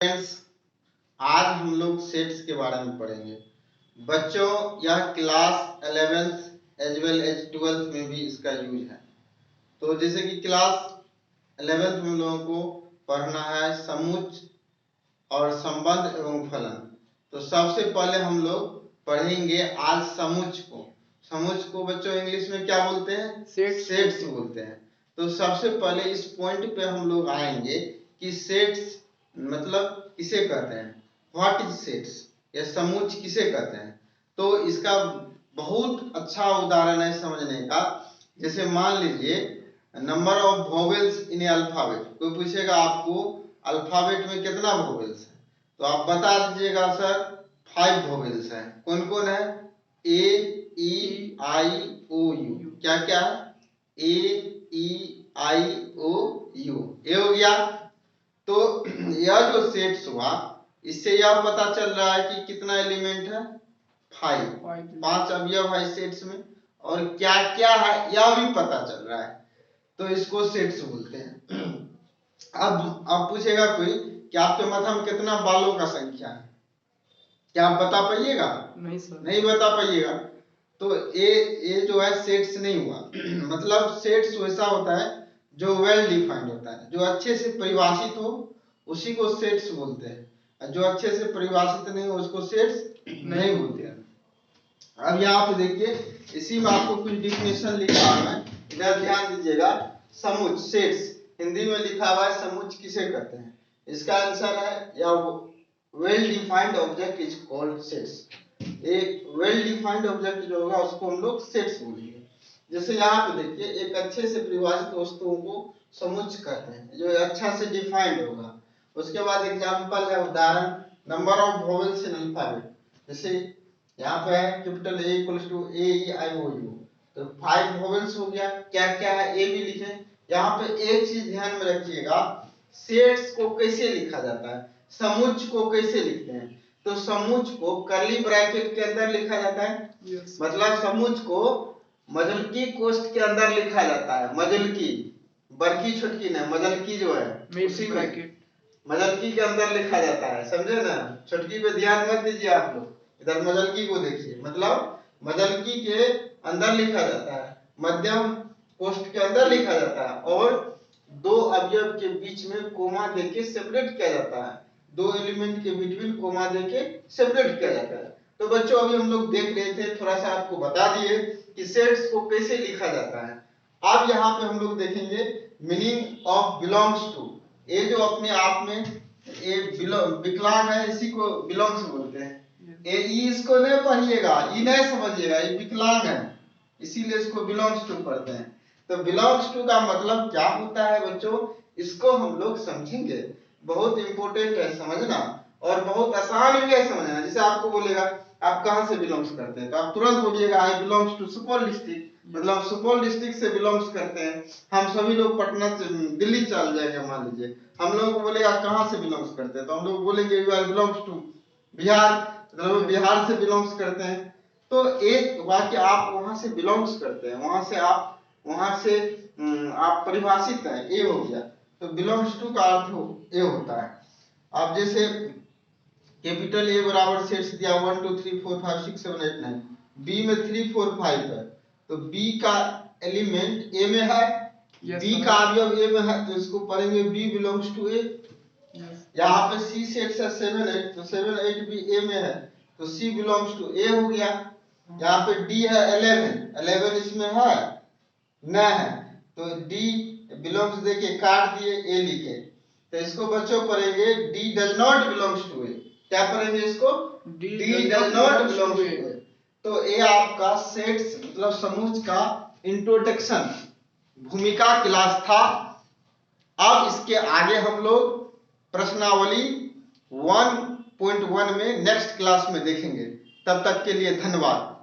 Friends, आज हम लोग सेट्स के बारे में पढ़ेंगे। बच्चों, यह class 11th as well as 12th में भी इसका यूज है। तो जैसे कि क्लास 11th में लोगों को पढ़ना है समुच्चय और संबंध एवं फलन। तो सबसे पहले हम लोग पढ़ेंगे आज समुच्चय को। समुच्चय को बच्चों इंग्लिश में क्या बोलते हैं? सेट्स बोलते हैं। तो सबसे पहले इस पॉइंट पे हम लोग आएंगे कि सेट्स मतलब किसे कहते हैं, व्हाट इज सेट्स, या समुच्चय किसे कहते हैं। तो इसका बहुत अच्छा उदाहरण है समझने का। जैसे मान लीजिए number of vowels in A alphabet. कोई पूछेगा आपको अल्फाबेट में कितना वोवेल्स है, तो आप बता दीजिएगा सर 5 वोवेल्स हैं। कौन कौन है? ए, ई, आई, ओ, यू। क्या क्या है? ए, ई, आई, ओ, यू। ये हो गया। तो यह जो सेट्स हुआ, इससे यह पता चल रहा है कि कितना एलिमेंट है? 5 अवयव है सेट्स में, और क्या क्या है यह भी पता चल रहा है। तो इसको सेट्स बोलते हैं। अब पूछेगा कोई कि आपके माथा में कितना बालों का संख्या है, क्या आप बता पाइएगा? नहीं सर, नहीं बता पाइएगा। तो ये जो है सेट्स नहीं हुआ। मतलब सेट्स वैसा होता है जो वेल डिफाइंड होता है, जो अच्छे से परिभाषित हो उसी को सेट्स बोलते हैं। जो अच्छे से परिभाषित नहीं हो उसको सेट्स नहीं बोलते हैं। अब यहाँ पे देखिए, इसी में आपको कुछ डिफिनेशन लिखा हुआ है, इधर ध्यान दीजिएगा। समुच्चय सेट्स हिंदी में लिखा हुआ है, समुच्चय किसे कहते हैं? इसका आंसर है या well defined object is called sets. एक वेल डिफाइंड ऑब्जेक्ट जो होगा उसको हम लोग सेट्स बोलेंगे। जैसे यहाँ पे देखिए, एक अच्छे से परिभाषित वस्तुओं को समुच्चय कहते हैं, जो अच्छा से डिफाइंड होगा। उसके बाद एग्जांपल है, उदाहरण, number of vowels in alphabet. जैसे यहाँ पे है capital A equals to A, E, I, O, U. तो 5 वोवेल्स हो गया। क्या क्या है ए भी लिखे। यहाँ पे एक चीज ध्यान में रखिएगा, सेट्स को कैसे लिखा जाता है, समुच्चय को कैसे लिखते हैं। तो समुच्चय को कर्ली ब्रैकेट के अंदर लिखा जाता है। मतलब समुच्चय को मजलकी कोष्ठ के अंदर लिखा जाता है। मजलकी, बड़की छोटकी नहीं, मजलकी जो है उसी में मजलकी के अंदर लिखा जाता है, समझे ना। छोटकी पे ध्यान मत दीजिए आप लोग, इधर मजलकी को देखिए। मतलब मजलकी के अंदर लिखा जाता है, मध्यम कोष्ठ के अंदर लिखा जाता है, और 2 अवयव के बीच में कोमा देके सेपरेट किया जाता है। 2 एलिमेंट के बिटवीन कोमा देके सेपरेट किया जाता है। तो बच्चों अभी हम लोग देख रहे थे, थोड़ा सा आपको बता दिए कि सेट्स को कैसे लिखा जाता है। अब यहाँ पे हम लोग देखेंगे मीनिंग ऑफ बिलोंग्स टू। ये जो अपने आप में ये विकलांग है, इसी को बिलोंग्स बोलते हैं। ये इसको नहीं पढ़िएगा, ये नहीं समझिएगा, ये विकलांग है, इसीलिए इसको बिलोंग्स टू पढ़ते हैं। तो बिलोंग्स टू का मतलब क्या होता है बच्चों, इसको हम लोग समझेंगे। बहुत इंपॉर्टेंट है समझना, और बहुत आसान भी है समझना। जैसे आपको बोलेगा आप कहां से बिलोंग्स करते हैं, तो आप तुरंत बोलिएगा आई बिलोंग्स टू सुपौल डिस्ट्रिक्ट। मतलब सुपौल डिस्ट्रिक्ट से बिलोंग्स करते हैं। हम सभी लोग पटना से दिल्ली चल जाएंगे, मान लीजिए, हम लोगों को बोलेगा कहां से बिलोंग्स करते हैं, तो हम लोग बोलेंगे you are belongs to Bihar, मतलब बिहार से बिलोंग्स करते हैं। तो एक वाक्य आप वहां से बिलोंग्स करते हैं, वहां से आप परिभाषित हैं, ये हो गया। तो बिलोंग्स टू का अर्थ ये होता है। अब जैसे कैपिटल ए बराबर सेट्स दिया 1 2 3 4 5 6 7 8 9, बी में 3 4 5 है, तो बी का एलिमेंट ए में है, बी का अवयव ए में है, तो इसको पढ़ेंगे बी बिलोंग्स टू ए। यहाँ पे सी सेट्स है 7 8, तो 7 8 भी ए में है, तो सी बिलोंग्स टू ए हो गया। यहाँ पे डी है 11 इसमें है न है, तो डी बिलोंग्स देके काट दिए, ए लिखे। तो इसको बच्चों पढ़ेंगे D does not belongs to A. क्या पढ़ेंगे इसको? D does not belongs to A. तो ये आपका सेट्स मतलब समुच्चय का इंट्रोडक्शन, भूमिका क्लास था। अब इसके आगे हम लोग प्रश्नावली 1.1 में नेक्स्ट क्लास में देखेंगे। तब तक के लिए धन्यवाद।